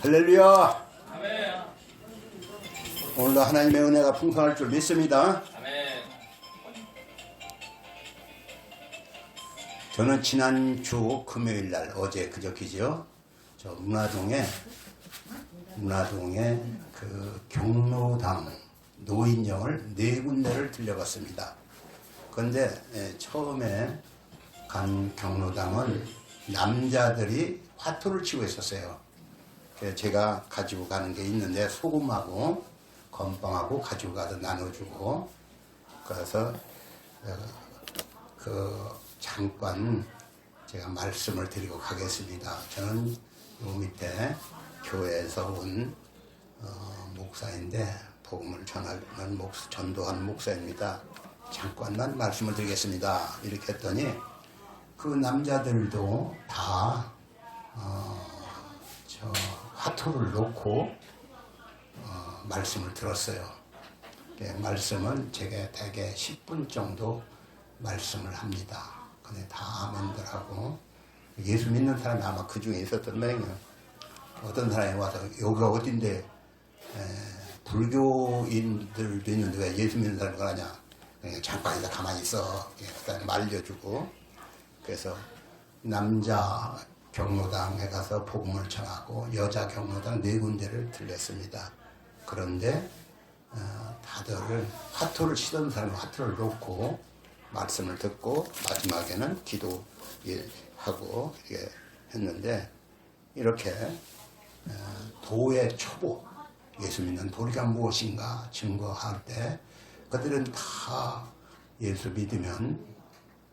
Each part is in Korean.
할렐루야. 아멘. 오늘도 하나님의 은혜가 풍성할 줄 믿습니다. 아멘. 저는 지난주 금요일날 어제 그저께죠. 저 문화동에 그 경로당 노인정을 4군데를 들려봤습니다. 그런데 처음에 간 경로당은 남자들이 화투를 치고 있었어요. 그래서 제가 가지고 가는 게 있는데 소금하고 건빵하고 가지고 가서 나눠주고, 그래서 잠깐 제가 말씀을 드리고 가겠습니다. 저는 요 밑에 교회에서 온 목사인데 복음을 전도하는 목사입니다. 잠깐만 말씀을 드리겠습니다. 이렇게 했더니 그 남자들도 다 저 화투를 놓고 말씀을 들었어요. 말씀은 제가 대개 10분 정도 말씀을 합니다. 근데 다 아멘들하고, 예수 믿는 사람이 아마 그 중에 있었던 모양이에요. 어떤 사람이 와서 여기가 어딘데 불교인들도 있는데 왜 예수 믿는 사람이 그러냐, 그냥 잠깐 이제 가만히 있어, 그다음에 말려주고. 그래서 남자 경로당에 가서 복음을 전하고 여자 경로당 4군데를 들렸습니다. 그런데 다들 화투를 치던 사람은 화투를 놓고 말씀을 듣고 마지막에는 기도하고 이렇게 했는데, 이렇게 도의 초보, 예수 믿는 도리가 무엇인가 증거할 때 그들은 다 예수 믿으면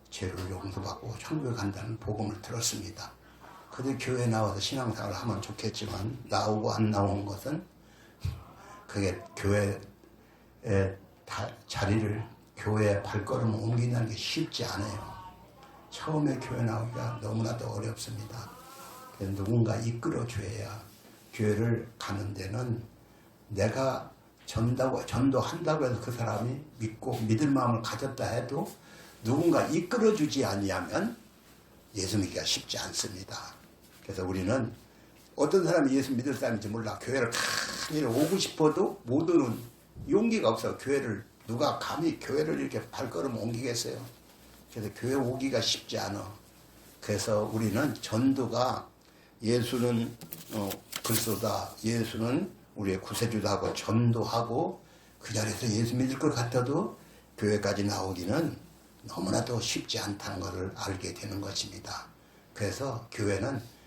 죄를 용서받고 천국에 간다는 복음을 들었습니다. 그들 교회에 나와서 신앙생활을 하면 좋겠지만 나오고 안 나온 것은 그게 교회의 자리를, 교회의 발걸음을 옮긴다는 게 쉽지 않아요. 처음에 교회 나오기가 너무나도 어렵습니다. 누군가 이끌어줘야, 교회를 가는 데는 내가 전도한다고 해서 그 사람이 믿고 믿을 마음을 가졌다 해도 누군가 이끌어주지 아니하면 예수 믿기가 쉽지 않습니다. 그래서 우리는 어떤 사람이 예수 믿을 사람인지 몰라 교회를 간이 오고 싶어도 못 오는 용기가 없어. 교회를 누가 감히 교회를 이렇게 발걸음 옮기겠어요. 그래서 교회 오기가 쉽지 않아. 그래서 우리는 전도가, 예수는 그리스도다, 예수는 우리의 구세주다 하고 전도하고, 그 자리에서 예수 믿을 것 같아도 교회까지 나오기는 너무나도 쉽지 않다는 것을 알게 되는 것입니다. 그래서 교회는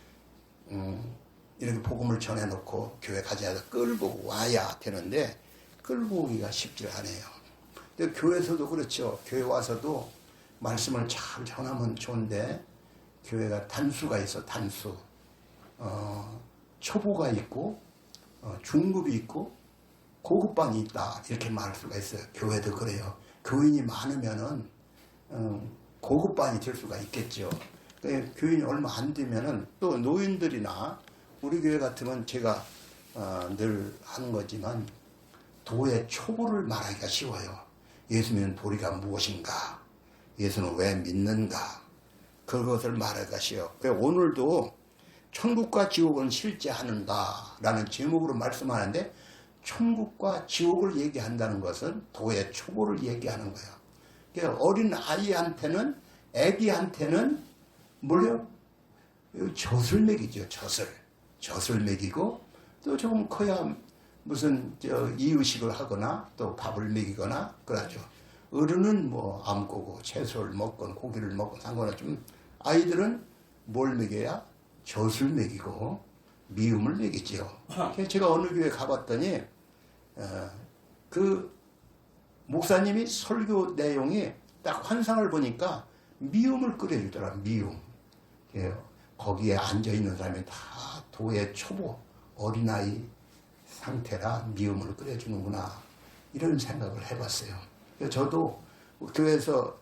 이렇게 복음을 전해놓고 교회 가져와서 끌고 와야 되는데 끌고 오기가 쉽지 않아요. 근데 교회에서도 그렇죠. 교회 와서도 말씀을 잘 전하면 좋은데 교회가 단수가 있어. 단수. 초보가 있고 중급이 있고 고급반이 있다, 이렇게 말할 수가 있어요. 교회도 그래요. 교인이 많으면은 고급반이 될 수가 있겠죠. 교인이 얼마 안 되면은 또 노인들이나, 우리 교회 같으면 제가 늘 하는 거지만 도의 초보를 말하기가 쉬워요. 예수 믿는 도리가 무엇인가, 예수는 왜 믿는가, 그것을 말하기가 쉬워요. 오늘도 천국과 지옥은 실제하는가 라는 제목으로 말씀하는데, 천국과 지옥을 얘기한다는 것은 도의 초보를 얘기하는 거예요. 그러니까 어린 아이한테는, 애기한테는 뭐래요? 젖을 먹이죠. 젖을 먹이고, 또 조금 커야 무슨 이유식을 하거나 또 밥을 먹이거나 그러죠. 어른은 뭐 암고고 채소를 먹건 고기를 먹건 상관없지만 아이들은 뭘 먹여야? 젖을 먹이고 미움을 먹이죠. 제가 어느 교회 가봤더니 그 목사님이 설교 내용이 딱 환상을 보니까 미움을 끓여주더라. 미움. 거기에 앉아있는 사람이 다 도의 초보, 어린아이 상태라 미움을 끓여주는구나, 이런 생각을 해봤어요. 저도 교회에서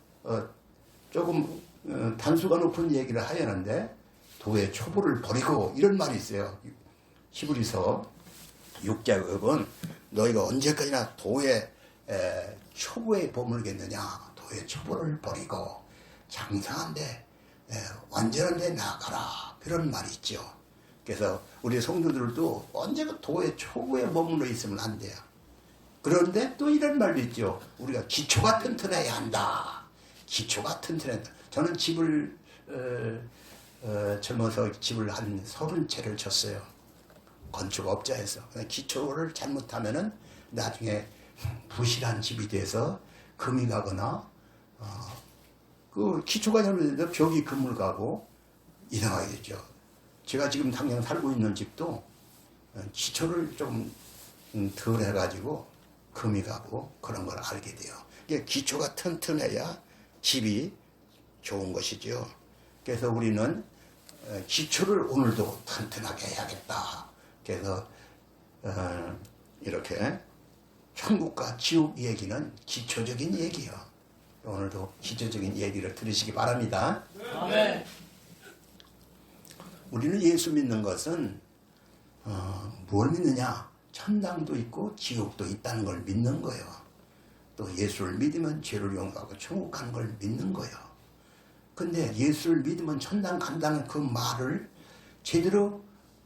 조금 단수가 높은 얘기를 하려는데 도의 초보를 버리고, 이런 말이 있어요. 히브리서 6장 너희가 언제까지나 도의 초보에 머물겠느냐, 도의 초보를 버리고 장성한데 완전한 데 나아가라, 그런 말이 있죠. 그래서 우리 성도들도 언제가 도의 초구에 머물러 있으면 안 돼요. 그런데 또 이런 말도 있죠. 우리가 기초가 튼튼해야 한다. 기초가 튼튼해야 한다. 저는 집을 젊어서 집을 한 30채를 쳤어요. 건축업자에서. 기초를 잘못하면은 나중에 부실한 집이 돼서 금이 가거나 그 기초가 잘못되면 벽이 금을 가고 이상하게 되죠. 제가 지금 당장 살고 있는 집도 기초를 좀 덜 해가지고 금이 가고 그런 걸 알게 돼요. 이게 기초가 튼튼해야 집이 좋은 것이죠. 그래서 우리는 기초를 오늘도 튼튼하게 해야겠다. 그래서 이렇게 천국과 지옥 얘기는 기초적인 얘기예요. 오늘도 기초적인 얘기를 들으시기 바랍니다. 네. 우리는 예수 믿는 것은 뭘 믿느냐? 천당도 있고 지옥도 있다는 걸 믿는 거예요. 또 예수를 믿으면 죄를 용서하고 천국 가는 걸 믿는 거예요. 근데 예수를 믿으면 천당 간다는 그 말을 제대로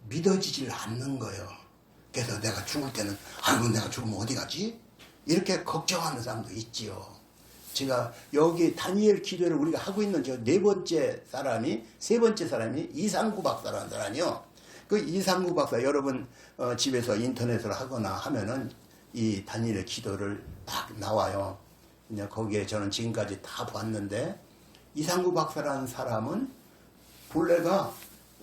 믿어지질 않는 거예요. 그래서 내가 죽을 때는 아이고 내가 죽으면 어디 가지? 이렇게 걱정하는 사람도 있지요. 제가 여기 다니엘 기도를 우리가 하고 있는 저 세 번째 사람이 이상구 박사라는 사람이요. 그 이상구 박사 여러분 집에서 인터넷으로 하거나 하면은 이 다니엘 기도를 딱 나와요. 그냥 거기에 저는 지금까지 다 봤는데 이상구 박사라는 사람은 본래가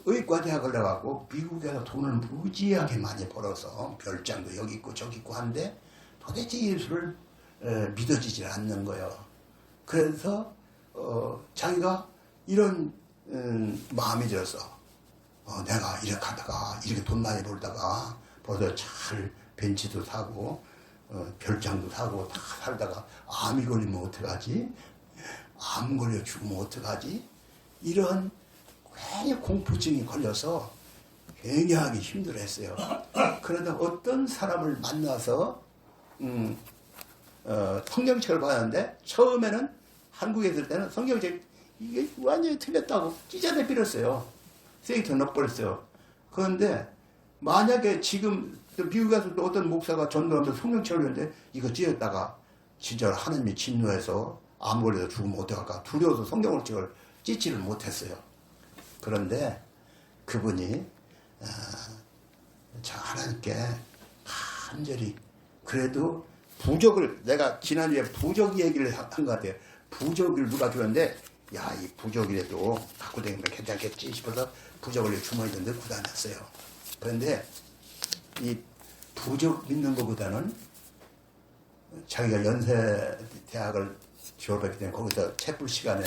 의과대학을 나가고 미국에서 돈을 무지하게 많이 벌어서 별장도 여기 있고 저기 있고 한데 도대체 예수를 믿어지질 않는 거예요. 그래서 자기가 이런 마음이 들어서 내가 이렇게 하다가 이렇게 돈 많이 벌다가 벌써 잘 벤츠도 사고 별장도 사고 다 살다가 암이 걸리면 어떡하지? 암 걸려 죽으면 어떡하지? 이런 괜히 공포증이 걸려서 굉장히 힘들어했어요. 그러다 어떤 사람을 만나서 성경책을 봤는데 처음에는 한국에 있을 때는 성경책 이게 완전히 틀렸다고 찢어내 빌었어요. 세이터 넣어버렸어요. 그런데 만약에 지금 미국에 가서 또 어떤 목사가 전도하면서 성경책을 읽는데 이거 찢었다가 진짜 하나님이 진노해서 암 걸려서 죽으면 어떡할까 두려워서 성경책을 찢지를 못했어요. 그런데 그분이 저 하나님께 간절히 그래도 부적을 내가 지난주에 부적 얘기를 한 것 같아요. 부적을 누가 주는데 야 이 부적이라도 갖고 다니면 괜찮겠지 싶어서 부적을 주머니에 넣고 다녔어요. 그런데 이 부적 믿는 것보다는 자기가 연세대학을 졸업했기 때문에 거기서 채플 시간에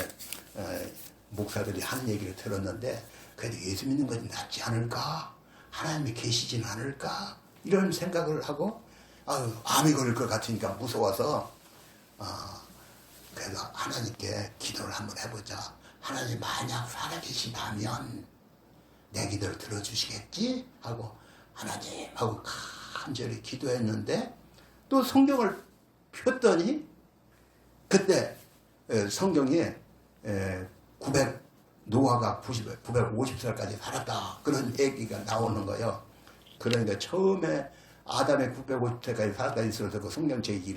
목사들이 하는 얘기를 들었는데 그래도 예수 믿는 것이 낫지 않을까? 하나님이 계시진 않을까? 이런 생각을 하고 암이 걸릴 것 같으니까 무서워서 그래서 하나님께 기도를 한번 해보자. 하나님 만약 살아계시다면 내 기도를 들어주시겠지? 하고 하나님하고 간절히 기도했는데 또 성경을 폈더니 그때 성경에 노아가 950살까지 살았다. 그런 얘기가 나오는 거예요. 그러니까 처음에 아담의 950살까지 살았다 있어서 그 성경책이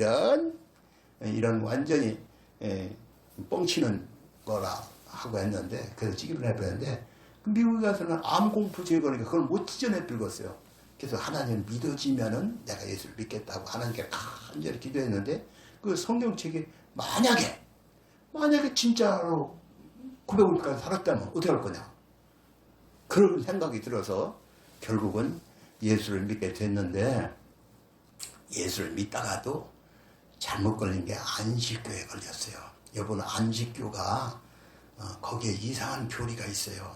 이런 완전히 뻥치는 거라 하고 했는데 그래서 찌기를 해버렸는데 미국에 가서는 암 공포 제거니까 그걸 못 찢어내 빌었어요. 그래서 하나님 믿어지면은 내가 예수를 믿겠다고 하나님께 간절히 기도했는데 그 성경책이 만약에 진짜로 950까지 살았다면 어떻게 할 거냐. 그런 생각이 들어서 결국은 예수를 믿게 됐는데 예수를 믿다가도 잘못 걸린 게 안식교에 걸렸어요. 여러분 안식교가 거기에 이상한 교리가 있어요.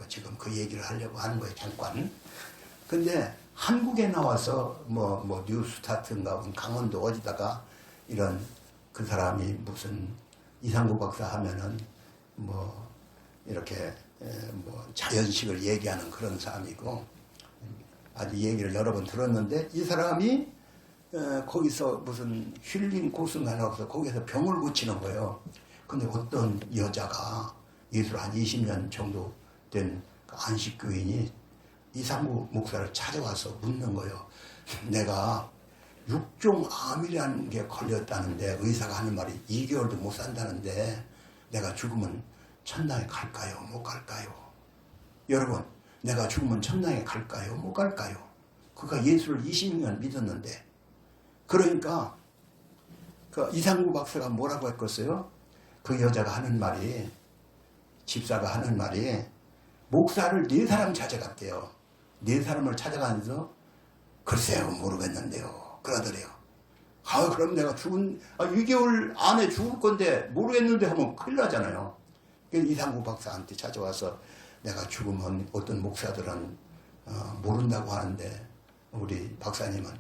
지금 그 얘기를 하려고 하는 거예요. 잠깐. 근데 한국에 나와서 뭐 뉴스타트인가 강원도 어디다가 이런 그 사람이 무슨 이상구 박사 하면은 뭐 이렇게 뭐 자연식을 얘기하는 그런 사람이고 아주 얘기를 여러 번 들었는데 이 사람이 거기서 무슨 힐링 코스가 나와서 거기서 병을 고치는 거예요. 근데 어떤 여자가 예수를 한 20년 정도 된 안식교인이 이상구 목사를 찾아와서 묻는 거예요. 내가 육종암이라는 게 걸렸다는데 의사가 하는 말이 2개월도 못 산다는데 내가 죽으면 천당에 갈까요? 못 갈까요? 여러분, 내가 죽으면 천당에 갈까요? 못 갈까요? 그가 예수를 20년 믿었는데, 그러니까 그 이상구 박사가 뭐라고 했겠어요? 그 여자가 하는 말이, 집사가 하는 말이, 목사를 4사람 찾아갔대요. 4사람을 찾아가면서 글쎄요 모르겠는데요 그러더래요. 아 그럼 내가 2개월 안에 죽을 건데 모르겠는데 하면 큰일 나잖아요. 이상구 박사한테 찾아와서 내가 죽으면 어떤 목사들은 모른다고 하는데 우리 박사님은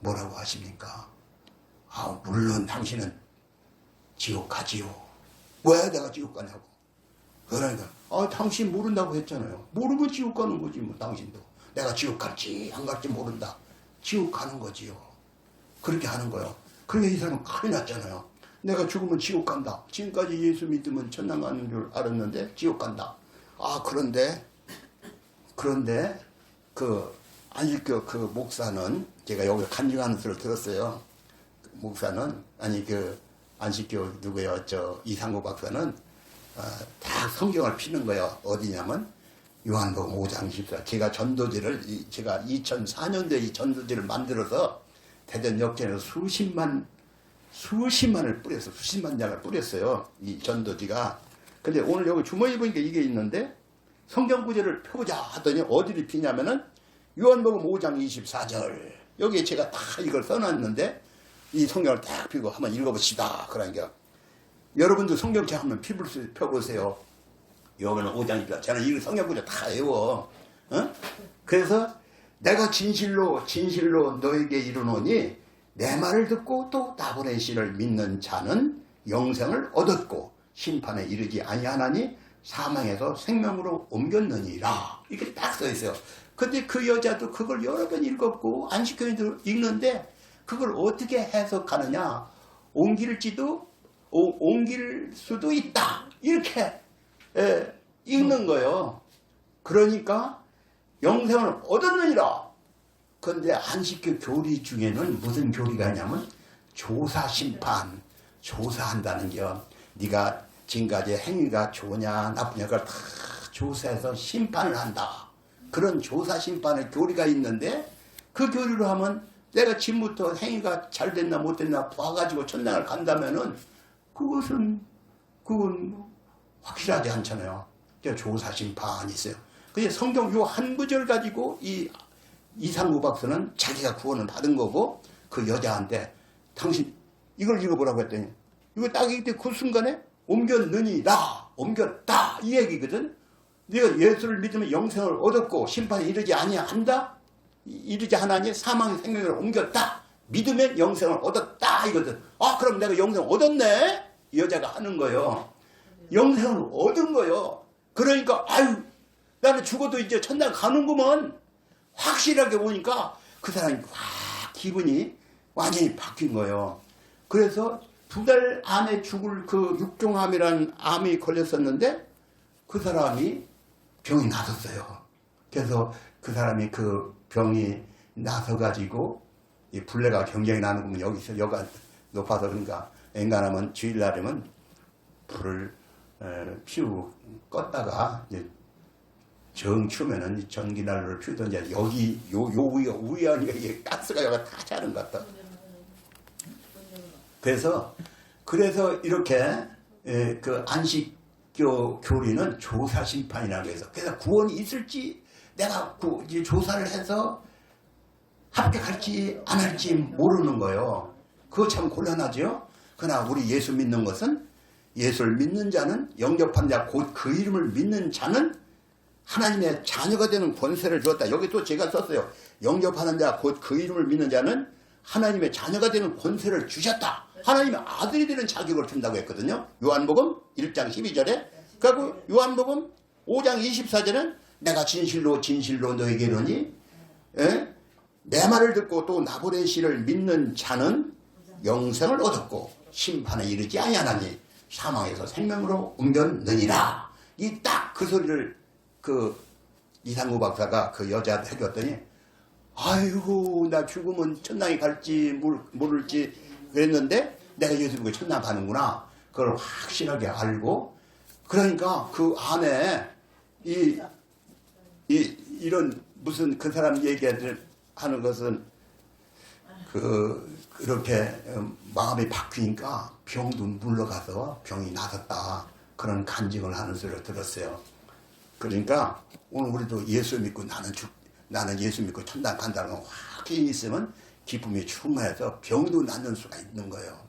뭐라고 하십니까? 아 물론 당신은 지옥 가지요. 왜 내가 지옥 가냐고. 그러니까 당신 모른다고 했잖아요. 모르면 지옥 가는 거지 뭐. 당신도 내가 지옥 갈지 안 갈지 모른다. 지옥 가는 거지요. 그렇게 하는 거예요. 그러니까 이 사람은 큰일 났잖아요. 내가 죽으면 지옥 간다. 지금까지 예수 믿으면 천당 가는 줄 알았는데 지옥 간다. 아 그런데 그 안식교 그 목사는, 제가 여기 간증하는 소리를 들었어요. 목사는 그 안식교 누구예요? 저 이상구 박사는 다 성경을 피는 거예요. 어디냐면 요한복음 5장 14. 제가 전도지를 제가 2004년도에 이 전도지를 만들어서 대전 역전에서 수십만을 뿌렸어. 수십만 장을 뿌렸어요. 이 전도지가. 근데 오늘 여기 주머니 보니까 이게 있는데 성경 구절을 펴보자 하더니 어디를 피냐면은 요한복음 5장 24절. 여기에 제가 다 이걸 써놨는데 이 성경을 딱 펴고 한번 읽어봅시다. 그러니까 여러분도 성경책 한번 펴보세요. 여기는 5장이다. 저는 이 성경 구절 다 외워. 그래서 내가 진실로 너에게 이르노니 내 말을 듣고 또 나보낸 씨를 믿는 자는 영생을 얻었고 심판에 이르지 아니하나니 사망에서 생명으로 옮겼느니라. 이렇게 딱 써 있어요. 근데 그 여자도 그걸 여러 번 읽었고 안식교인도 읽는데 그걸 어떻게 해석하느냐. 옮길 수도 있다. 이렇게 읽는 거예요. 그러니까 영생을 얻었느니라. 그런데 안식교 교리 중에는 무슨 교리가 있냐면 조사심판, 조사한다는 게 네가 지금까지 행위가 좋으냐 나쁘냐 그걸 다 조사해서 심판을 한다. 그런 조사심판의 교리가 있는데 그 교리로 하면 내가 지금부터 행위가 잘 됐나 못 됐나 봐가지고 천당을 간다면은 그건 확실하지 않잖아요. 조사심판이 있어요. 근데 성경 요 한 구절 가지고 이 이상구 박사는 자기가 구원을 받은 거고 그 여자한테 당신 이걸 읽어보라고 했더니 이거 딱 읽을 때 그 순간에 옮겼느니라, 옮겼다 이 얘기거든. 네가 예수를 믿으면 영생을 얻었고 심판에 이르지 아니한다. 이르지 하나니 사망의 생명을 옮겼다. 믿으면 영생을 얻었다 이거든. 아 그럼 내가 영생을 얻었네. 이 여자가 하는 거예요. 영생을 얻은 거예요. 그러니까 아유 나는 죽어도 이제 천당 가는구먼. 확실하게 보니까 그 사람이 기분이 완전히 바뀐 거예요. 그래서 2달 안에 죽을 그 육종암이라는 암이 걸렸었는데 그 사람이 병이 나섰어요. 그래서 그 사람이 그 병이 나서가지고 이 불내가 굉장히 나는 거면 여기서 여가 높아서 그러니까 엔간하면 주일날이면 불을 피우고 껐다가 이제 정 추면은 전기난로를 피우던지 여기 요 우연히 이게 가스가 여기 다 차는 것 같다. 그래서 이렇게 그 안식교 교리는 조사심판이라고 해서 그래서 구원이 있을지 내가 조사를 해서 합격할지 안 할지 모르는 거예요. 그거 참 곤란하죠. 그러나 우리 예수 믿는 것은 예수를 믿는 자는 영접한 자 곧 그 이름을 믿는 자는 하나님의 자녀가 되는 권세를 주었다. 여기 또 제가 썼어요. 영접하는 자 곧 그 이름을 믿는 자는 하나님의 자녀가 되는 권세를 주셨다. 하나님의 아들이 되는 자격을 준다고 했거든요. 요한복음 1장 12절에. 그리고 요한복음 5장 24절은 내가 진실로 너에게 이르니 내 말을 듣고 또 나보낸 씨를 믿는 자는 영생을 얻었고 심판에 이르지 아니하나니 사망에서 생명으로 옮겼느니라. 이 딱 그 소리를 그 이상구 박사가 그 여자한테 해줬더니 아이고 나 죽으면 천당에 갈지 모를지 그랬는데 내가 예수 믿고 천당 가는구나. 그걸 확실하게 알고 그러니까 그 안에 이런 무슨 그 사람 얘기하는 것은 그렇게 마음이 바뀌니까 병도 물러가서 병이 나섰다. 그런 간증을 하는 소리를 들었어요. 그러니까 오늘 우리도 예수 믿고 나는 예수 믿고 천당 간다는 거 확신이 있으면 기쁨이 충만해서 병도 낫는 수가 있는 거예요.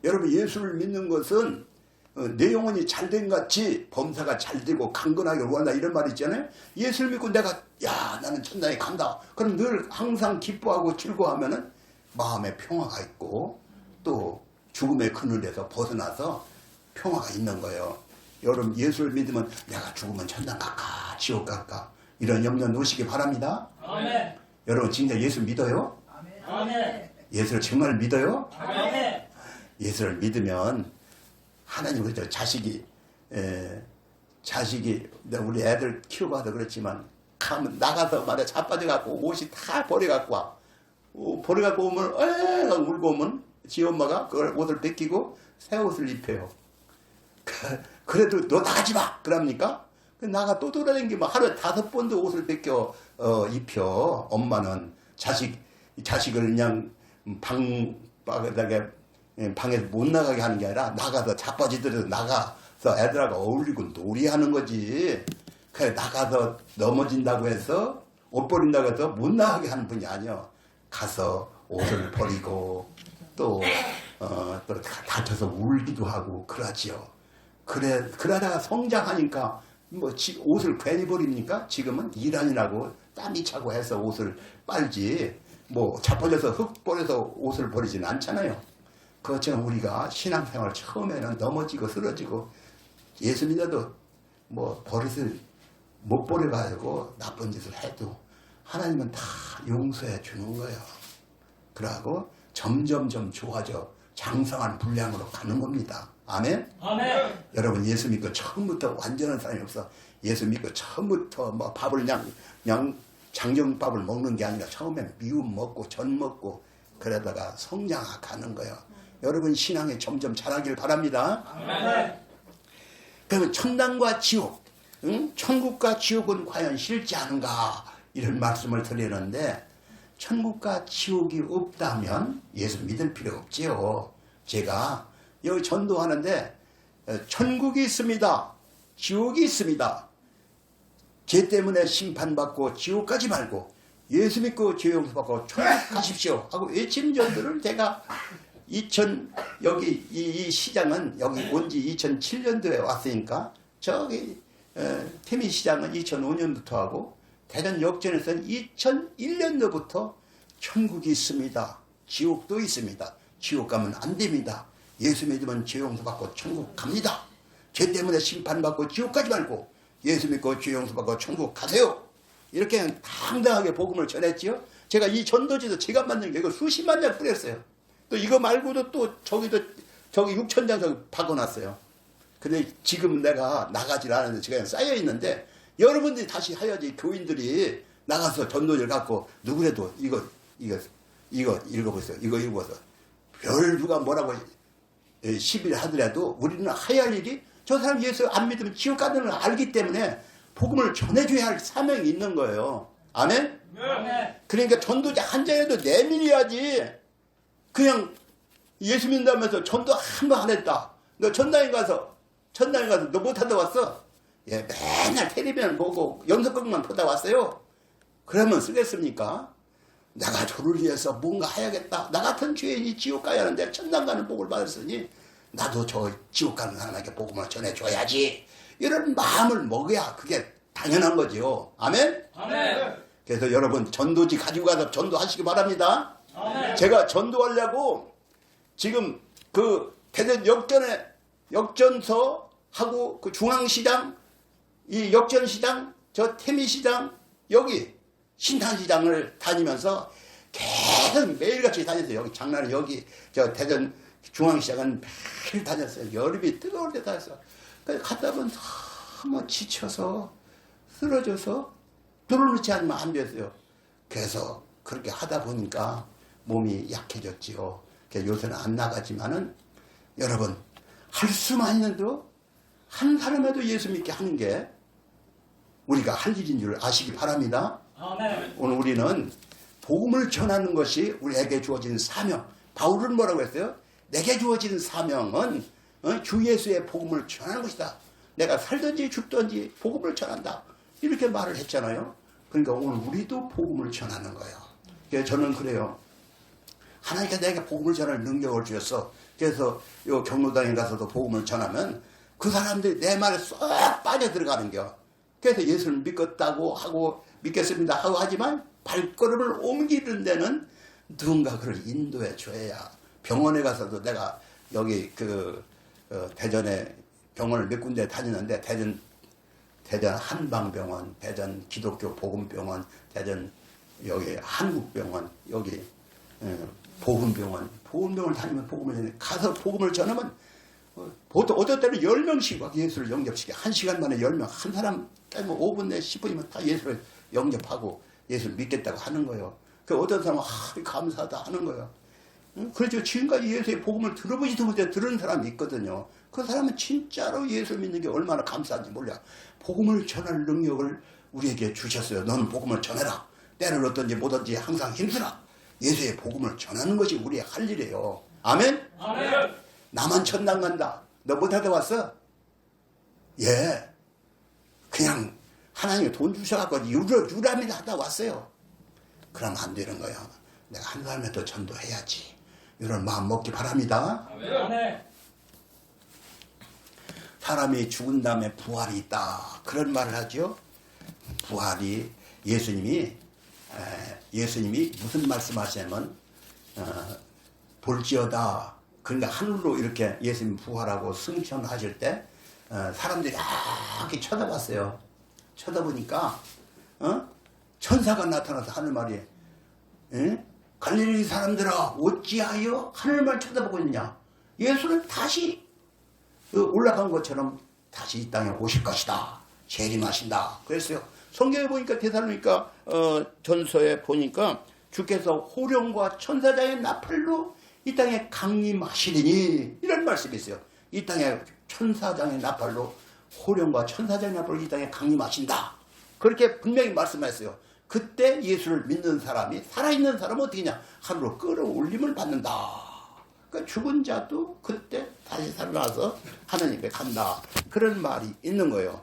여러분 예수를 믿는 것은 내 영혼이 잘된 같이 범사가 잘되고 강건하게 원한다 이런 말 있잖아요. 예수를 믿고 내가 나는 천당에 간다. 그럼 늘 항상 기뻐하고 즐거워하면은 마음에 평화가 있고 또 죽음의 그늘에서 벗어나서 평화가 있는 거예요. 여러분 예수를 믿으면 내가 죽으면 천당 갈까 지옥 갈까 이런 염려 놓으시기 바랍니다. 아멘. 여러분 진짜 예수 믿어요? 아멘. 예수를 정말 믿어요? 아멘. 예수를 믿으면 하나님 그죠 자식이 우리 애들 키워봐도 그렇지만 가면 나가서 말이야 자빠져갖고 옷이 다 버려갖고 와. 버려갖고 오면 울고 오면 지 엄마가 그걸 옷을 뺏기고 새 옷을 입혀요. 그래도 너 나가지 마 그럽니까? 나가 또 돌아다니면 하루에 5번도 옷을 뺏겨 입혀. 엄마는 자식을 그냥 방에서 못 나가게 하는 게 아니라 나가서 자빠지더라도 나가서 애들하고 어울리고 놀이하는 거지. 그래 나가서 넘어진다고 해서 옷 버린다고 해서 못 나가게 하는 분이 아니야. 가서 옷을 버리고 또 다쳐서 울기도 하고 그러지요. 그러다가 성장하니까 옷을 괜히 버립니까? 지금은 일하느라고 땀이 차고 해서 옷을 빨지 자빠져서 흙 버려서 옷을 버리지는 않잖아요. 그것처럼 우리가 신앙생활 처음에는 넘어지고 쓰러지고 예수 믿어도 버릇을 못 버려가지고 나쁜 짓을 해도 하나님은 다 용서해 주는 거예요. 그러고 점점점 좋아져 장성한 분량으로 가는 겁니다. 아멘? 아멘. 여러분 예수 믿고 처음부터 완전한 사람이 없어. 예수 믿고 처음부터 밥을 그냥 장정밥을 먹는 게 아니라 처음에는 미움 먹고 전 먹고 그러다가 성장하는 거예요. 여러분 신앙에 점점 자라길 바랍니다. 아멘. 그러면 천당과 지옥, 천국과 지옥은 과연 실지 않은가 이런 말씀을 드리는데 천국과 지옥이 없다면 예수 믿을 필요 없지요. 제가 여기 전도하는데 천국이 있습니다. 지옥이 있습니다. 죄 때문에 심판받고 지옥 가지 말고 예수 믿고 죄 용서받고 천국 가십시오 하고 외치는 전도를 제가 여기 이 시장은 여기 온 지 2007년도에 왔으니까 저기 태미 시장은 2005년부터 하고 대전 역전에서는 2001년도부터 천국이 있습니다. 지옥도 있습니다. 지옥 가면 안 됩니다. 예수 믿으면 죄 용서받고 천국 갑니다. 죄 때문에 심판받고 지옥 가지 말고 예수 믿고 죄 용서받고 천국 가세요. 이렇게 당당하게 복음을 전했지요. 제가 이 전도지도 제가 만든 게 이거 수십만 장 뿌렸어요. 또 이거 말고도 또 저기 6,000장 박아놨어요. 근데 지금 내가 나가질 않았는데 제가 쌓여 있는데 여러분들이 다시 해야지. 교인들이 나가서 전도지를 갖고 누구라도 이거 읽어보세요. 이거 읽어서 별 누가 뭐라고 시비를 하더라도 우리는 해야 할 일이 저 사람 예수 안 믿으면 지옥 가는 걸 알기 때문에 복음을 전해줘야 할 사명이 있는 거예요. 아멘? 네. 그러니까 전도지 한 장에도 내밀어야지. 그냥 예수 믿는다면서 전도 한 번 안 했다. 너 전당에 가서 너 못하다 왔어? 예, 맨날 텔레비전 보고 연속극만 보다 왔어요. 그러면 쓰겠습니까? 내가 저를 위해서 뭔가 해야겠다. 나 같은 죄인이 지옥 가야 하는데 천당 가는 복을 받았으니 나도 저 지옥 가는 사람에게 복음을 전해줘야지. 이런 마음을 먹어야 그게 당연한 거죠. 아멘? 아멘. 그래서 여러분 전도지 가지고 가서 전도하시기 바랍니다. 아멘. 제가 전도하려고 지금 그 대전 역전서하고 그 중앙시장, 이 역전시장, 저 태미시장, 여기 신탄시장을 다니면서 계속 매일같이 다녔어요. 여기 장난은 여기 저 대전 중앙시장은 매일 다녔어요. 여름이 뜨거울 때 다녔어요. 그래서 갔다 보면 너무 지쳐서 쓰러져서 들어놓지 않으면 안 됐어요. 그래서 그렇게 하다 보니까 몸이 약해졌지요. 그래서 요새는 안 나가지만은 여러분 할 수만 있는데도 한 사람에도 예수 믿게 하는 게 우리가 할 일인 줄 아시기 바랍니다. 아멘. 오늘 우리는 복음을 전하는 것이 우리에게 주어진 사명. 바울은 뭐라고 했어요? 내게 주어진 사명은 주 예수의 복음을 전하는 것이다. 내가 살든지 죽든지 복음을 전한다. 이렇게 말을 했잖아요. 그러니까 오늘 우리도 복음을 전하는 거예요. 그래서 저는 그래요. 하나님께서 내게 복음을 전할 능력을 주셨어. 그래서 요 경로당에 가서도 복음을 전하면 그 사람들이 내 말에 쏙 빠져 들어가는 겨. 그래서 예수를 믿겠다고 하고 믿겠습니다 하고 하지만 발걸음을 옮기는 데는 누군가 그를 인도해 줘야. 병원에 가서도 내가 여기 대전에 병원을 몇 군데 다니는데 대전 한방병원, 대전 기독교 복음병원, 대전 여기 한국병원, 여기 복음병원 다니면 복음을 전해. 가서 복음을 전하면 보통 어떨 때는 10명씩 막 예수를 영접시켜. 1시간 만에 10명. 한 사람 때문에 5분 내 10분이면 다 예수를 영접하고 예수를 믿겠다고 하는 거예요. 그 어떤 사람은 감사하다 하는 거예요. 그렇죠. 지금까지 예수의 복음을 들어보지도 못해 들은 사람이 있거든요. 그 사람은 진짜로 예수 믿는 게 얼마나 감사한지 몰라. 복음을 전할 능력을 우리에게 주셨어요. 너는 복음을 전해라. 때를 어떤지 뭐든지 항상 힘쓰라. 예수의 복음을 전하는 것이 우리의 할 일이에요. 아멘? 아멘. 나만 천당 간다. 너 못하다 왔어? 예. 그냥 하나님이 돈 주셔갖고 유람이나 하다 왔어요. 그러면 안 되는 거예요. 내가 한 사람에 더 전도해야지. 이런 마음 먹기 바랍니다. 아멘. 사람이 죽은 다음에 부활이 있다. 그런 말을 하죠. 부활이 예수님이 무슨 말씀하시냐면 볼지어다. 그러니까 하늘로 이렇게 예수님 부활하고 승천하실 때 사람들이 이렇게 쳐다봤어요. 쳐다보니까 천사가 나타나서 하는 말이 갈릴리 사람들아 어찌하여 하늘만 쳐다보고 있냐. 예수는 다시 올라간 것처럼 다시 이 땅에 오실 것이다. 재림하신다. 그랬어요. 성경에 보니까 데살로니가 전서에 보니까 주께서 호령과 천사장의 나팔로 이 땅에 강림하시리니 이런 말씀이 있어요. 이 땅에 천사장의 나팔로 호령과 천사장의 나팔로 이 땅에 강림하신다. 그렇게 분명히 말씀했어요. 그때 예수를 믿는 사람이 살아있는 사람은 어떻게 하냐. 하늘로 끌어올림을 받는다. 그러니까 죽은 자도 그때 다시 살아나서 하나님께 간다. 그런 말이 있는 거예요.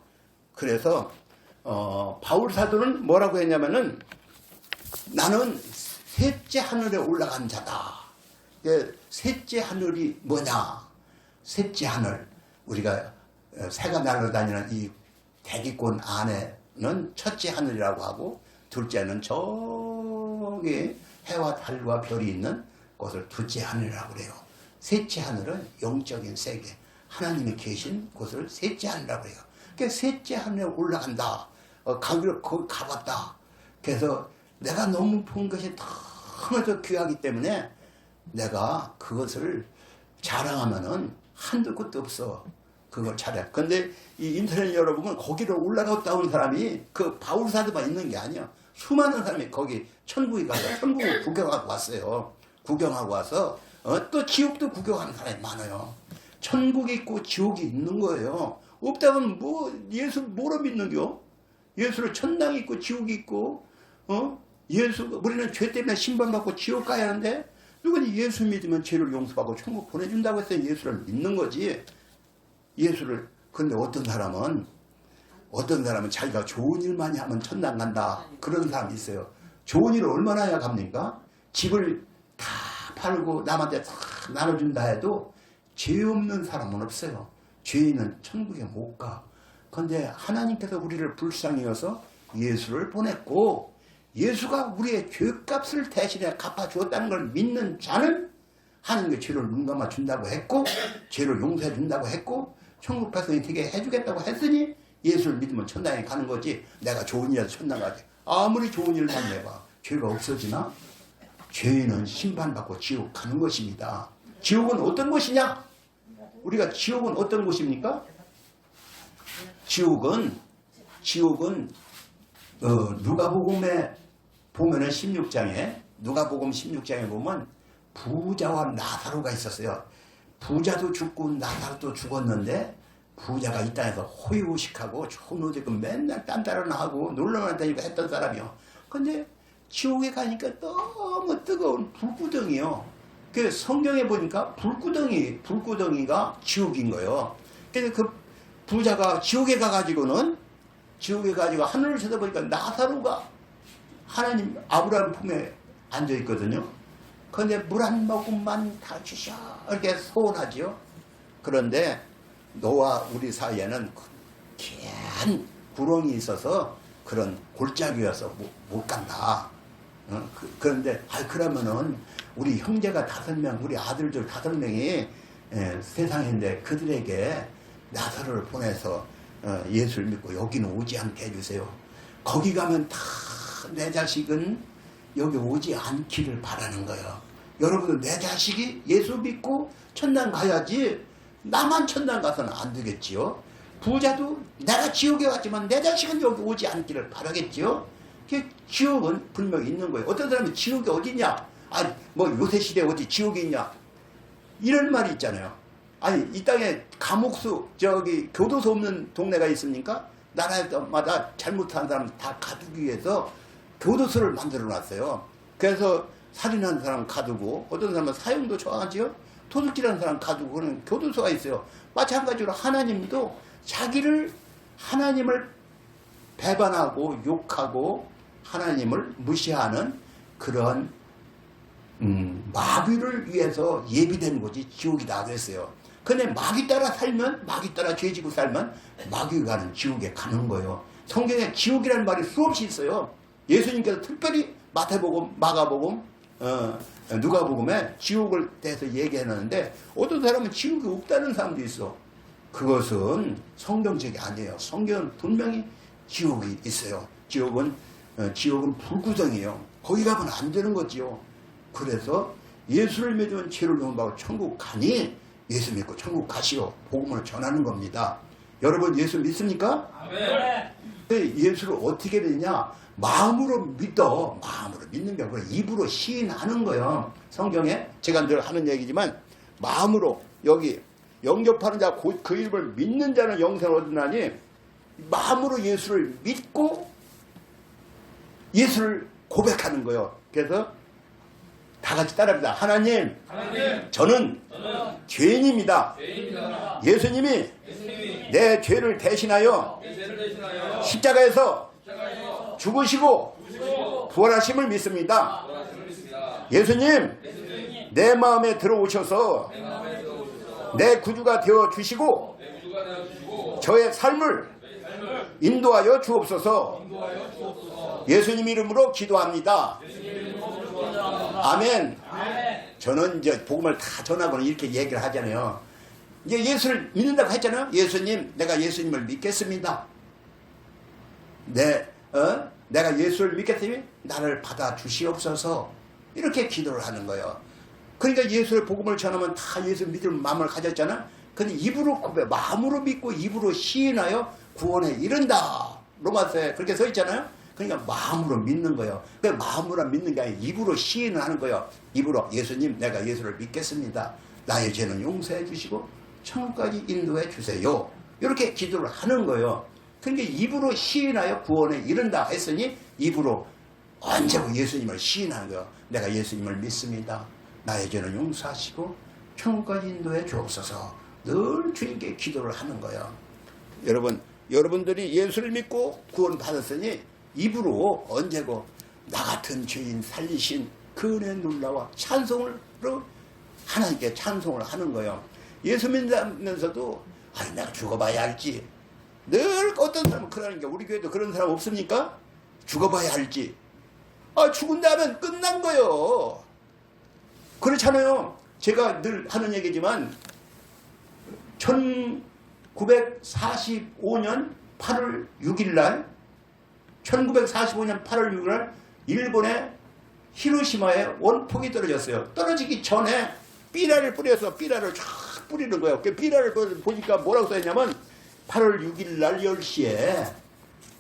그래서 바울 사도는 뭐라고 했냐면은 나는 셋째 하늘에 올라간 자다. 셋째 하늘이 뭐냐? 셋째 하늘, 우리가 새가 날아다니는 이 대기권 안에는 첫째 하늘이라고 하고, 둘째는 저기 해와 달과 별이 있는 곳을 둘째 하늘이라고 그래요. 셋째 하늘은 영적인 세계, 하나님이 계신 곳을 셋째 하늘이라고 그래요. 그러니까 셋째 하늘에 올라간다. 거기 가봤다. 그래서 내가 너무 본 것이 너무 귀하기 때문에 내가 그것을 자랑하면은 한두 끝도 없어. 그걸 자랑. 근데 이 인터넷 여러분은 거기로 올라갔다 온 사람이 그 바울사도만 있는 게 아니야. 수많은 사람이 거기 천국에 가서 천국을 구경하고 왔어요. 구경하고 와서 또 지옥도 구경하는 사람이 많아요. 천국이 있고 지옥이 있는 거예요. 없다면 예수 뭐로 믿는겨? 예수를 천당이 있고 지옥이 있고 우리는 죄 때문에 심판받고 지옥 가야 하는데 누구니 예수 믿으면 죄를 용서하고 천국 보내준다고 해서 예수를 믿는 거지. 예수를. 근데 어떤 사람은 자기가 좋은 일 많이 하면 천당 간다. 그런 사람이 있어요. 좋은 일을 얼마나 해야 갑니까? 집을 다 팔고 남한테 다 나눠준다 해도 죄 없는 사람은 없어요. 죄인은 천국에 못 가. 근데 하나님께서 우리를 불쌍히 여서 예수를 보냈고, 예수가 우리의 죄값을 대신에 갚아주었다는 걸 믿는 자는 하나님께 죄를 눈 감아 준다고 했고, 죄를 용서해 준다고 했고, 천국 백성이 되게 해주겠다고 했으니 예수를 믿으면 천당에 가는 거지. 내가 좋은 일해서 천당 가지. 아무리 좋은 일만 해봐. 죄가 없어지나? 죄인은 심판받고 지옥 가는 것입니다. 지옥은 어떤 곳이냐? 우리가 지옥은 어떤 곳입니까? 지옥은 누가복음에 보면은 16장에 누가복음 16장에 보면 부자와 나사로가 있었어요. 부자도 죽고 나사로도 죽었는데 부자가 이 땅에서 호의호식하고 좋은 옷 입고 맨날 딴따라 나하고 놀러만 다니고 했던 사람이요. 근데 지옥에 가니까 너무 뜨거운 불구덩이요. 그 성경에 보니까 불구덩이가 지옥인 거예요. 그래서 그 부자가 지옥에 가가지고 하늘을 쳐다보니까 나사로가 하나님 아브라함 품에 앉아 있거든요. 그런데 물 한 모금만 다 주셔 이렇게 소원하지요. 그런데 너와 우리 사이에는 긴 구렁이 있어서 그런 골짜기여서 못 간다. 그런데 그러면은 우리 형제가 5명, 우리 아들들 5명이 세상인데 그들에게 나사로를 보내서 예수를 믿고 여기는 오지 않게 해주세요. 거기 가면 다 내 자식은 여기 오지 않기를 바라는 거예요. 여러분들 내 자식이 예수 믿고 천당 가야지 나만 천당 가서는 안 되겠지요. 부자도 내가 지옥에 갔지만 내 자식은 여기 오지 않기를 바라겠지요. 지옥은 분명히 있는 거예요. 어떤 사람은 지옥이 어디냐? 아니 뭐 요새 시대에 어디 지옥이 있냐? 이런 말이 있잖아요. 아니 이 땅에 감옥수 교도소 없는 동네가 있습니까? 나라마다 잘못한 사람 다 가두기 위해서 교도소를 만들어 놨어요. 그래서 살인한 사람 가두고 어떤 사람은 사형도 좋아하지요. 도둑질하는 사람 가두고 그런 교도소가 있어요. 마찬가지로 하나님도 하나님을 배반하고 욕하고 하나님을 무시하는 그런 마귀를 위해서 예비된 곳이 지옥이다 그랬어요. 근데 마귀 따라 살면 마귀 따라 죄지고 살면 마귀가 가는 지옥에 가는 거예요. 성경에 지옥이라는 말이 수없이 있어요. 예수님께서 특별히 마태복음, 마가복음, 누가복음에 지옥을 대해서 얘기해놨는데 어떤 사람은 지옥이 없다는 사람도 있어. 그것은 성경적이 아니에요. 성경은 분명히 지옥이 있어요. 지옥은 불구덩이에요. 거기 가면 안 되는 거지요. 그래서 예수를 믿으면 죄를 용서받고 천국 가니 예수 믿고 천국 가시오. 복음을 전하는 겁니다. 여러분 예수 믿습니까? 네. 예수를 어떻게 믿냐? 마음으로 믿는 게 아니라 입으로 시인하는 거예요. 성경에 제가 늘 하는 얘기지만 마음으로 여기 영접하는 자 그 이름을 믿는 자는 영생을 얻으나니 마음으로 예수를 믿고 예수를 고백하는 거예요. 그래서 다 같이 따라합니다. 하나님, 저는 죄인입니다. 예수님이 내 죄를 대신하여 십자가에서 죽으시고 부활하심을 믿습니다. 예수님, 내 마음에 들어오셔서 내 구주가 되어 주시고 저의 삶을 인도하여 주옵소서. 예수님 이름으로 기도합니다. 아멘. 저는 이제 복음을 다 전하고는 이렇게 얘기를 하잖아요. 이제 예수를 믿는다고 했잖아요. 예수님, 내가 예수님을 믿겠습니다. 내가 예수를 믿겠으니 나를 받아 주시옵소서. 이렇게 기도를 하는 거예요. 그러니까 예수의 복음을 전하면 다 예수 믿을 마음을 가졌잖아. 근데 입으로 고백, 마음으로 믿고 입으로 시인하여 구원에 이른다. 로마서에 그렇게 써 있잖아요. 그러니까 마음으로 믿는 거예요. 그 마음으로 믿는 게 아니라 입으로 시인을 하는 거예요. 입으로 예수님, 내가 예수를 믿겠습니다. 나의 죄는 용서해 주시고 천국까지 인도해 주세요. 이렇게 기도를 하는 거예요. 그러니까 입으로 시인하여 구원에 이른다 했으니 입으로 언제고 예수님을 시인하는 거예요. 내가 예수님을 믿습니다. 나의 죄는 용서하시고 천국까지 인도해 주옵소서. 늘 주님께 기도를 하는 거예요. 여러분들이 예수를 믿고 구원 받았으니 입으로 언제고 나 같은 죄인 살리신 그 은혜 놀라와 찬송으로 하나님께 찬송을 하는 거예요. 예수 믿으면서도 내가 죽어봐야 알지. 늘 어떤 사람은 그러는 게 우리 교회도 그런 사람 없습니까? 죽어봐야 알지. 죽은 다음엔 끝난 거예요. 그렇잖아요. 제가 늘 하는 얘기지만 1945년 8월 6일 날 1945년 8월 6일 날 일본의 히로시마에 원폭이 떨어졌어요. 떨어지기 전에 삐라를 뿌려서 삐라를 쫙 뿌리는 거예요. 그 삐라를 보니까 뭐라고 써있냐면 8월 6일 날 10시에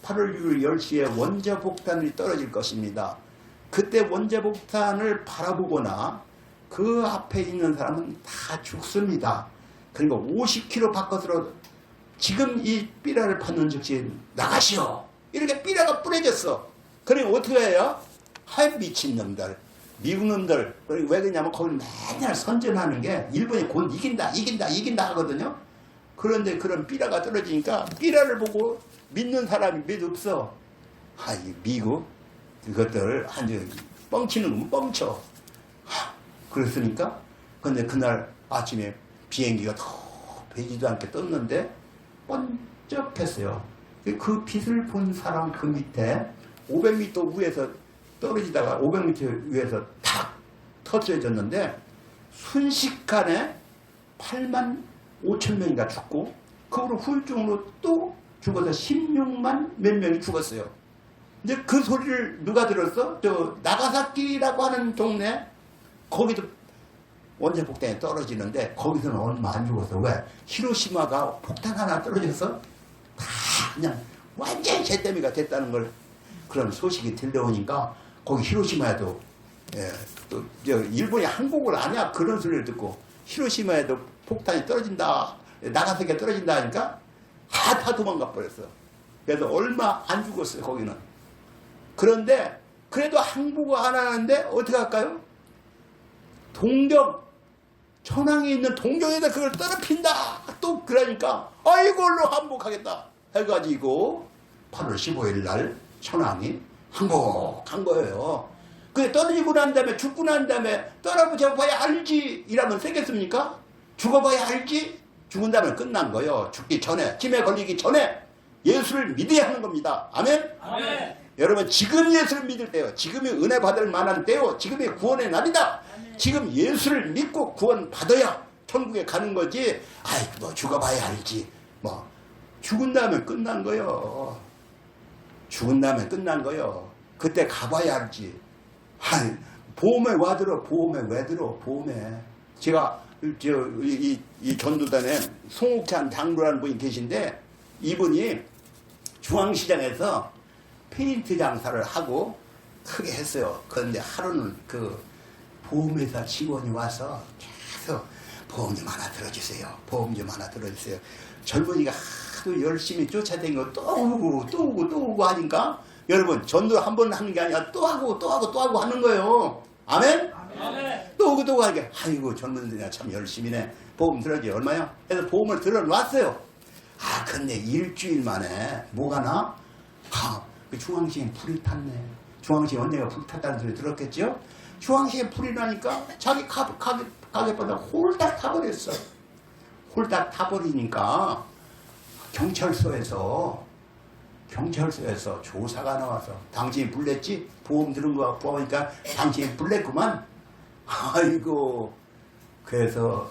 8월 6일 10시에 원자폭탄이 떨어질 것입니다. 그때 원자폭탄을 바라보거나 그 앞에 있는 사람은 다 죽습니다. 그리고 50km 바깥으로 지금 이 삐라를 받는 즉시 나가시오. 이렇게 삐라가 뿌려졌어. 그러니 어떻게 해요? 하얀 미친놈들, 미국 놈들. 왜 그러냐면 거기 맨날 선전하는 게 일본이 곧 이긴다 하거든요. 그런데 그런 삐라가 떨어지니까 삐라를 보고 믿는 사람이 몇 없어. 이 미국 그것들 한지 뻥치는 건 뻥쳐. 그랬으니까 근데 그날 아침에 비행기가 더 배지도 않게 떴는데 번쩍했어요. 그 빛을 본 사람 그 밑에 500m 위에서 떨어지다가 500m 위에서 탁 터뜨려졌는데 순식간에 8만 5천 명이가 죽고 그 후로 후유증으로 또 죽어서 16만 몇 명이 죽었어요. 이제 그 소리를 누가 들었어? 저 나가사키라고 하는 동네 거기도 원자폭탄이 떨어지는데 거기서는 얼마 안 죽었어. 왜? 히로시마가 폭탄 하나 떨어져서 다 그냥 완전 잿더미가 됐다는 걸 그런 소식이 들려오니까 거기 히로시마에도 또 일본이 항복을 안 해. 그런 소리를 듣고 히로시마에도 폭탄이 떨어진다, 나가사키가 떨어진다 하니까 다 도망가 버렸어. 그래서 얼마 안 죽었어요 거기는. 그런데 그래도 항복을 안 하는데 어떻게 할까요? 동경 천황에 있는 동경에다 그걸 떨어핀다. 또 그러니까 이걸로 항복하겠다 해가지고 8월 15일 날 천황이 항복한 거예요. 그게 떨어지고 난 다음에 죽고 난 다음에 떨어져봐야 알지 이러면 되겠습니까? 죽어봐야 알지. 죽은 다음에 끝난 거예요. 죽기 전에, 짐에 걸리기 전에 예수를 믿어야 하는 겁니다. 아멘? 아멘. 여러분 지금 예수를 믿을 때요. 지금이 은혜 받을 만한 때요. 지금이 구원의 날이다. 지금 예수를 믿고 구원 받아야 천국에 가는 거지. 뭐 죽어봐야 알지. 뭐 죽은 다음에 끝난 거요. 죽은 다음에 끝난 거요. 그때 가봐야 알지. 보험에 와 들어. 보험에 왜 들어. 보험에. 제가 이 전도단에 송옥찬 장로라는 분이 계신데 이분이 중앙시장에서 페인트 장사를 하고 크게 했어요. 그런데 하루는 그 보험회사 직원이 와서 계속 보험 좀 하나 들어주세요. 보험 좀 하나 들어주세요. 젊은이가 하도 열심히 쫓아다니고 또 오고 하니까 여러분 전도 한 번 하는 게 아니라 또 하고 하는 거예요. 아멘? 아멘. 또 오고 하게. 아이고 젊은이들이 참 열심히네. 보험 들어줘. 얼마요? 그래서 보험을 들어놨어요. 근데 일주일 만에 뭐가 나? 그 중앙시에 불이 탔네. 중앙시에 언니가 불 탔다는 소리 들었겠죠? 중앙시에 불이 나니까 자기 가게보다 홀딱 타버렸어. 홀딱 타버리니까 경찰서에서 조사가 나와서 당신이 불냈지? 보험 들은 거 보니까 당신이 불냈구만. 아이고. 그래서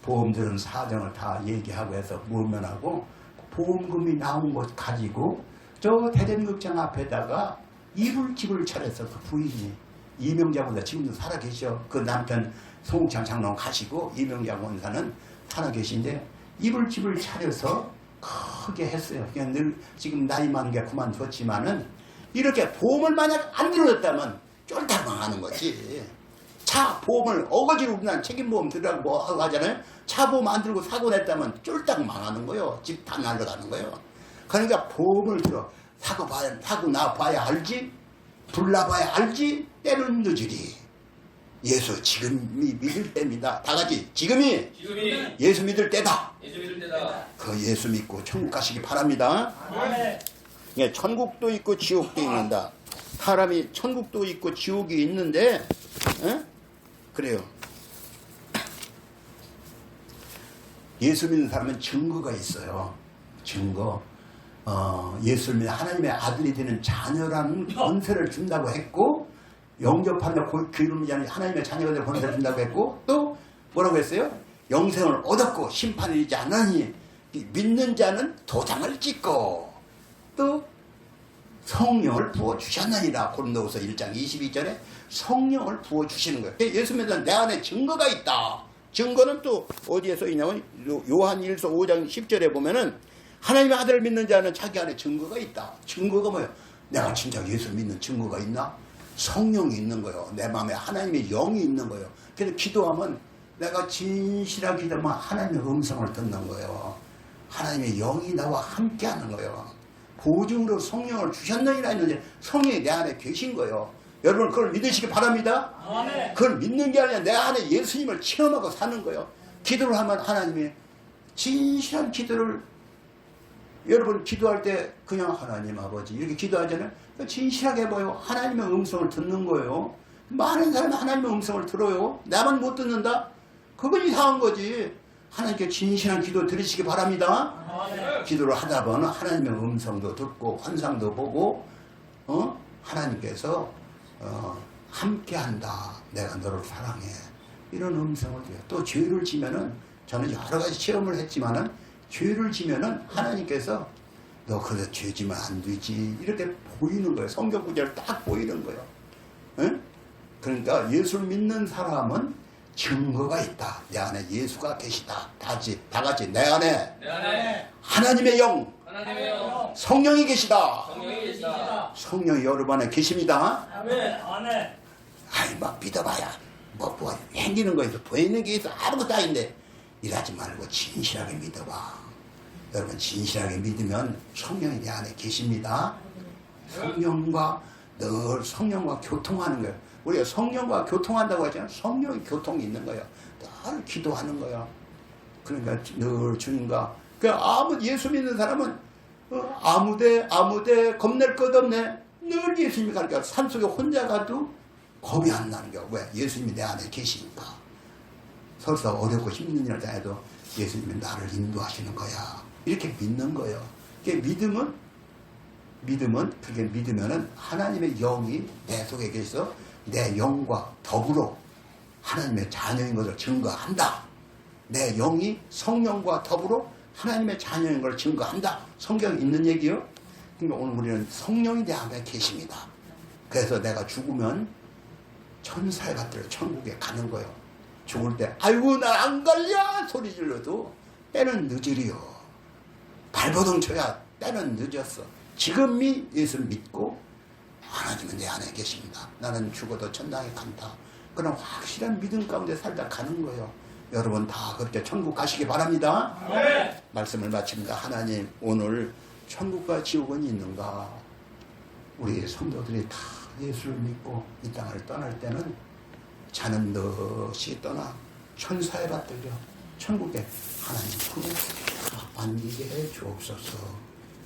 보험 들은 사정을 다 얘기하고 해서 모면하고 보험금이 나온 것 가지고 저 대전극장 앞에다가 이불집을 차렸어. 그 부인이 이명자 권사 지금도 살아계셔. 그 남편 송옥창 장로는 가시고 이명자 권사는 살아계신데 이불집을 차려서 크게 했어요. 그냥 늘 지금 나이 많은 게 그만뒀지만은 이렇게 보험을 만약 안 들어줬다면 쫄딱 망하는 거지. 차 보험을 어거지로 우리는 책임보험 들으라고 뭐 하고 하잖아요. 차 보험 안 들고 사고 냈다면 쫄딱 망하는 거예요. 집 다 날아가는 거예요. 그러니까 보험을 들어. 사고 나봐야 알지. 불나봐야 알지. 때는 늦으리. 예수 지금이 믿을 때입니다. 다 같이 지금이 예수 믿을 때다. 그 예수 믿고 천국 가시기 바랍니다. 아멘. 예, 천국도 있고 지옥도 있는다. 사람이 천국도 있고 지옥이 있는데 그래요. 예수 믿는 사람은 증거가 있어요. 증거. 예수를 믿는 하나님의 아들이 되는 자녀라는 권세를 준다고 했고 영접한다고 기름이 아닌 하나님의 자녀가 되는 권세를 준다고 했고 또 뭐라고 했어요? 영생을 얻었고 심판을 이지 않으니 믿는 자는 도장을 찍고 또 성령을 부어주셨느니라. 고린도후서 1장 22절에 성령을 부어주시는 거예요. 예수 믿는 내 안에 증거가 있다. 증거는 또 어디에 써있냐면 요한 1서 5장 10절에 보면은 하나님의 아들을 믿는 자는 자기 안에 증거가 있다. 증거가 뭐예요? 내가 진짜 예수 믿는 증거가 있나? 성령이 있는 거예요. 내 마음에 하나님의 영이 있는 거예요. 그래서 기도하면 내가 진실하게 기도하면 하나님의 음성을 듣는 거예요. 하나님의 영이 나와 함께 하는 거예요. 보증으로 성령을 주셨느니라 했는데 성령이 내 안에 계신 거예요. 여러분 그걸 믿으시기 바랍니다. 아멘. 그걸 믿는 게 아니라 내 안에 예수님을 체험하고 사는 거예요. 기도를 하면 하나님이 진실한 기도를, 여러분 기도할 때 그냥 하나님 아버지 이렇게 기도하잖아요. 진실하게 해봐요. 하나님의 음성을 듣는 거예요. 많은 사람이 하나님의 음성을 들어요. 나만 못 듣는다? 그건 이상한 거지. 하나님께 진실한 기도 들으시기 바랍니다. 아멘. 기도를 하다 보면 하나님의 음성도 듣고 환상도 보고 하나님께서 함께한다. 내가 너를 사랑해. 이런 음성을 줘요. 또 죄를 지면은 저는 여러 가지 체험을 했지만은 죄를 지면은 하나님께서 너 그래 죄 지면 안 되지 이렇게 보이는 거예요. 성경 구절을 딱 보이는 거예요. 응? 그러니까 예수를 믿는 사람은 증거가 있다. 내 안에 예수가 계시다. 다 같이 내 안에 내 안에 하나님의 영, 하나님의 영, 성령이 계시다. 성령이 계시다. 성령이 여러분 안에 계십니다. 아멘. 아멘. 아이 막 믿어봐야 뭐 행기는 거에서 보이는 게 있어 아무것도 아닌데 이러지 말고 진실하게 믿어봐. 여러분 진실하게 믿으면 성령이 내 안에 계십니다. 성령과 늘 성령과 교통하는 거예요. 우리가 성령과 교통한다고 하잖아요. 성령의 교통이 있는 거예요. 늘 기도하는 거예요. 그러니까 늘 주님과 예수 믿는 사람은 아무데 겁낼 것 없네. 늘 예수님이 가르쳐. 산속에 혼자 가도 겁이 안 나는 거야. 왜? 예수님이 내 안에 계시니까. 설사 어렵고 힘든 일을 당해도 예수님이 나를 인도하시는 거야. 이렇게 믿는 거예요. 그게 그게 믿으면은 하나님의 영이 내 속에 계셔서 내 영과 더불어 하나님의 자녀인 것을 증거한다. 내 영이 성령과 더불어 하나님의 자녀인 걸 증거한다. 성경에 있는 얘기요. 그러니까 오늘 우리는 성령이 내 안에 계십니다. 그래서 내가 죽으면 천사의 밭으로 천국에 가는 거예요. 죽을 때 아이고 나 안 갈려 소리 질러도 때는 늦으리요. 발버둥 쳐야 때는 늦었어. 지금이 예수를 믿고 하나님은 내 안에 계십니다. 나는 죽어도 천당에 간다. 그런 확실한 믿음 가운데 살다 가는 거예요. 여러분 다 그렇게 천국 가시기 바랍니다. 네. 말씀을 마칩니다. 하나님 오늘 천국과 지옥은 있는가? 우리 성도들이 다 예수를 믿고 이 땅을 떠날 때는 자는 듯이 떠나 천사의 밭들려 천국에 하나님 품에 안기게 해 주옵소서.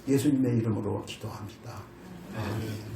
예수님의 이름으로 기도합니다. 아멘.